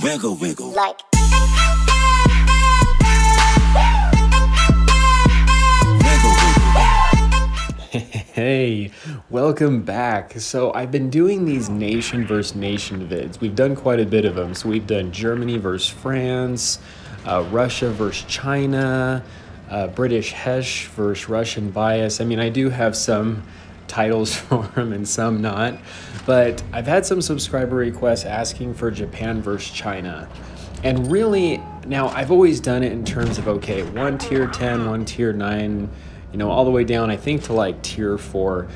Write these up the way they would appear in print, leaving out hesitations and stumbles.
wiggle, wiggle. Like. Hey, welcome back. So I've been doing these nation versus nation vids. We've done quite a bit of them. So we've done Germany versus France, Russia versus China, British Hesh versus Russian bias. I mean, I do have some titles for them and some not, but I've had some subscriber requests asking for Japan versus China. And really, now I've always done it in terms of, okay, one tier 10, one tier 9, you know, all the way down, I think, to like tier 4.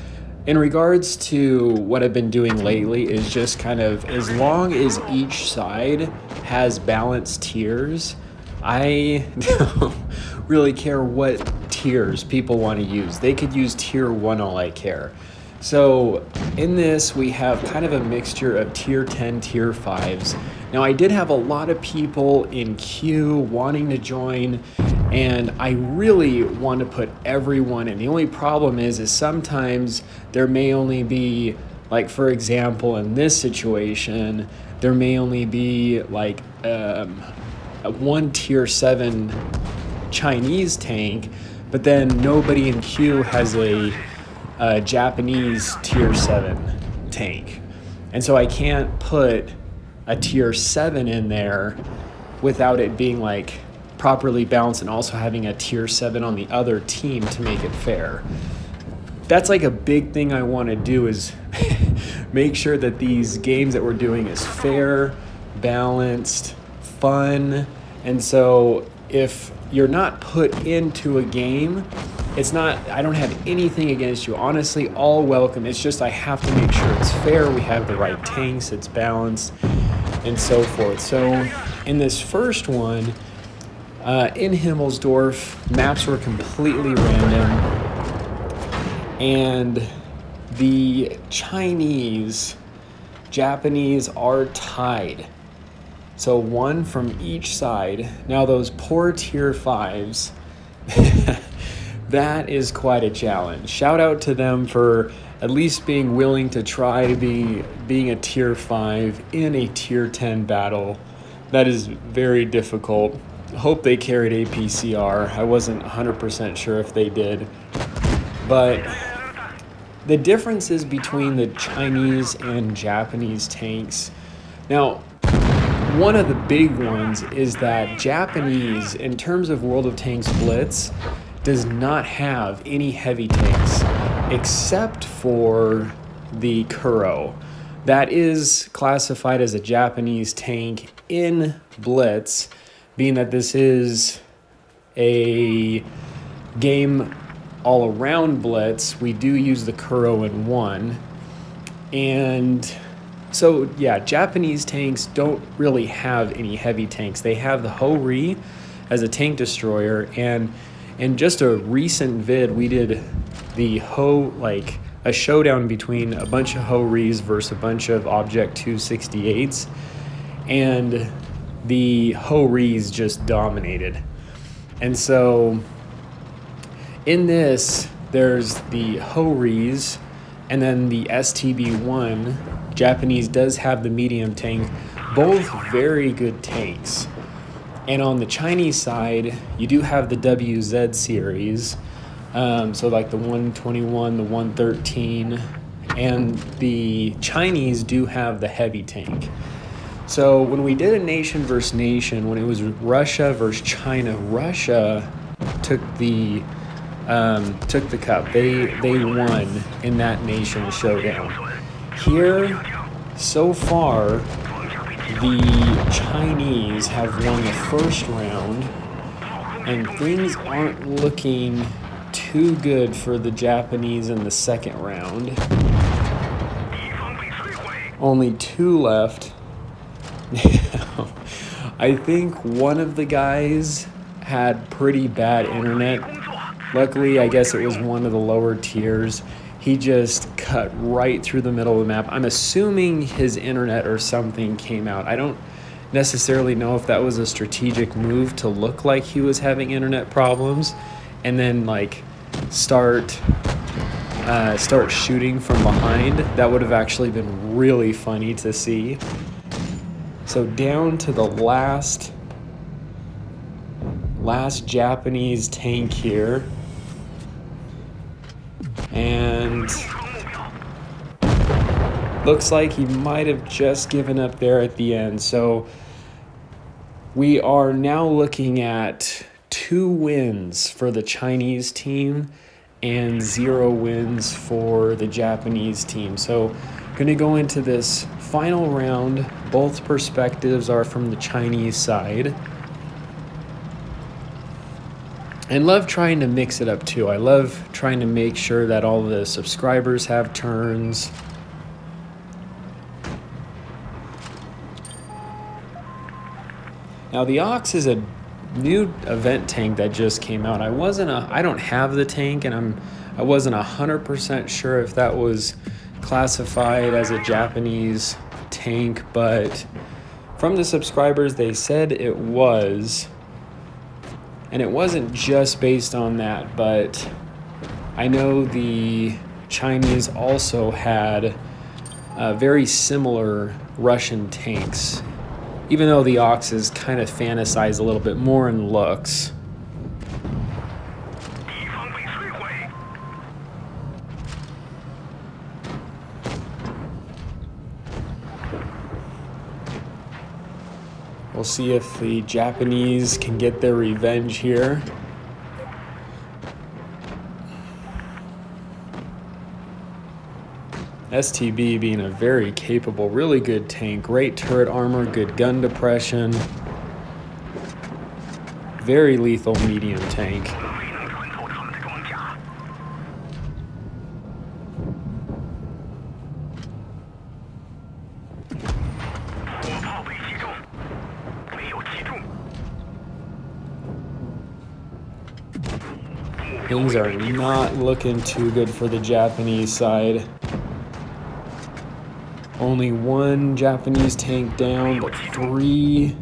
In regards to what I've been doing lately is just kind of, as long as each side has balanced tiers, I don't really care what tiers people want to use. They could use tier 1, all I care. So in this, we have kind of a mixture of tier 10, tier 5s. Now, I did have a lot of people in queue wanting to join, and I really want to put everyone in. The only problem is sometimes there may only be, like, for example, in this situation, there may only be like a one tier 7 Chinese tank, but then nobody in queue has a Japanese tier 7 tank. And so I can't put a tier 7 in there without it being like properly balanced and also having a tier 7 on the other team to make it fair. That's like a big thing I want to do, is make sure that these games that we're doing is fair, balanced, fun. And so if you're not put into a game, it's not, I don't have anything against you. Honestly, all welcome. It's just I have to make sure it's fair, we have the right tanks, it's balanced, and so forth. So in this first one, in Himmelsdorf, maps were completely random, and the Japanese are tied. So one from each side. Now those poor tier 5s, that is quite a challenge. Shout out to them for at least being willing to try being a tier 5 in a tier 10 battle. That is very difficult. Hope they carried APCR. I wasn't 100% sure if they did. But the differences between the Chinese and Japanese tanks. Now, one of the big ones is that Japanese, in terms of World of Tanks Blitz, does not have any heavy tanks except for the Kuro. That is classified as a Japanese tank in Blitz, being that this is a game all around Blitz. We do use the Kuro in 1. And so, yeah, Japanese tanks don't really have any heavy tanks. They have the Ho-Ri as a tank destroyer, and in just a recent vid, we did the a showdown between a bunch of Ho-Ris versus a bunch of Object 268s, and the Ho-Ris just dominated. And so in this, there's the Ho-Ris, and then the STB-1. Japanese does have the medium tank, both very good tanks. And on the Chinese side, you do have the WZ series, so like the 121, the 113, and the Chinese do have the heavy tank. So when we did a nation versus nation, when it was Russia versus China, Russia took the cup. They won in that nation showdown. Here, so far, the Chinese have won the first round, and things aren't looking too good for the Japanese in the second round. Only 2 left. I think one of the guys had pretty bad internet. Luckily, I guess it was one of the lower tiers. He just cut right through the middle of the map. I'm assuming his internet or something came out. I don't necessarily know if that was a strategic move to look like he was having internet problems and then like start shooting from behind. That would have actually been really funny to see. So down to the last Japanese tank here. And looks like he might have just given up there at the end. So we are now looking at 2 wins for the Chinese team and 0 wins for the Japanese team. So going to go into this final round. Both perspectives are from the Chinese side. And love trying to mix it up too. I love trying to make sure that all the subscribers have turns. Now the Ox is a new event tank that just came out. I don't have the tank, and I wasn't 100% sure if that was classified as a Japanese tank, but from the subscribers they said it was. And it wasn't just based on that, but I know the Chinese also had very similar Russian tanks, even though the Ox is kind of fantasized a little bit more in looks. We'll see if the Japanese can get their revenge here. STB being a very capable, really good tank. Great turret armor, good gun depression. Very lethal medium tank. Things are not looking too good for the Japanese side. Only 1 Japanese tank down, but 3.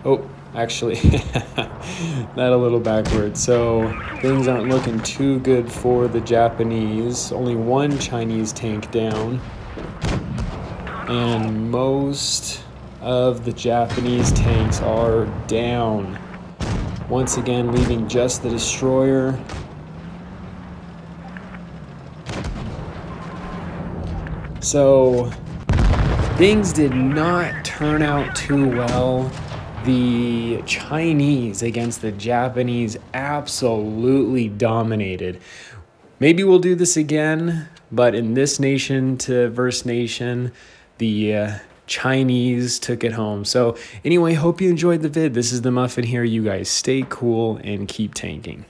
Oh, actually, that a little backwards. So things aren't looking too good for the Japanese. Only 1 Chinese tank down. And most of the Japanese tanks are down. Once again, leaving just the destroyer. So things did not turn out too well. The Chinese against the Japanese absolutely dominated. Maybe we'll do this again, but in this nation to versus nation, the Chinese took it home. So anyway, hope you enjoyed the vid. This is the Muffin here. You guys stay cool and keep tanking.